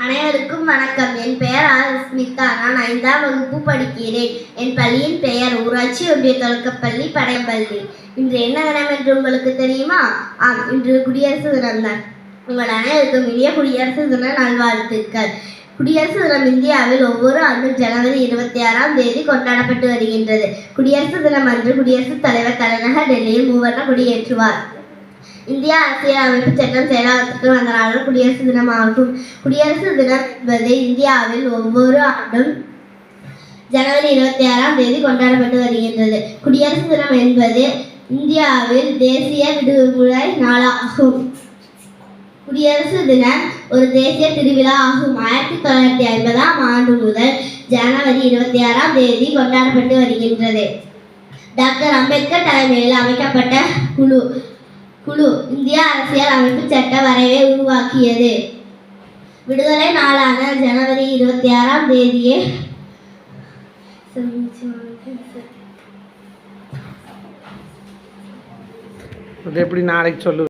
அனைவருக்கும் வணக்கம். என் பெயர் ஆர் ஸ்மிதா. நான் 5ஆம் வகுப்பு படிக்கிறேன். என் பள்ளியின் பெயர் ஊராட்சி ஒன்றிய தொடக்கப்பள்ளி படையப்பள்ளி. இன்று என்ன தினம் என்று உங்களுக்கு தெரியுமா? ஆம், இன்று குடியரசு தினம்தான். உங்கள் அனைவருக்கும் இனிய குடியரசு தின நல்வாழ்த்துக்கள். குடியரசு தினம் இந்தியாவில் ஒவ்வொரு ஆண்டும் ஜனவரி 26ஆம் தேதி கொண்டாடப்பட்டு வருகின்றது. குடியரசு தினம் அன்று குடியரசுத் தலைவர் தலைநகர் டெல்லியில் மூவர்ண கொடி ஏற்றுவார். இந்திய அரசியல் அமைப்பு சட்டம் செயலாக்கத்துக்கு வந்த நாள் குடியரசு தினமாகும். குடியரசு தினம் என்பது இந்தியாவில் ஒவ்வொரு ஆண்டும் ஜனவரி 26ஆம் தேதி கொண்டாடப்பட்டு வருகின்றது. குடியரசு தினம் என்பது இந்தியாவில் தேசிய விடுமுறை நாளாகும். குடியரசு தினம் ஒரு தேசிய திருவிழா ஆகும். 1950ஆம் ஆண்டு முதல் ஜனவரி 26ஆம் தேதி கொண்டாடப்பட்டு வருகின்றது. டாக்டர் அம்பேத்கர் தலைமையில் அமைக்கப்பட்ட குழு இந்திய அரசியல் அமைப்பு சட்ட வரைவை உருவாக்கியது. விடுதலை நாளான ஜனவரி 26ஆம் தேதியே எப்படி நாளைக்கு சொல்லு.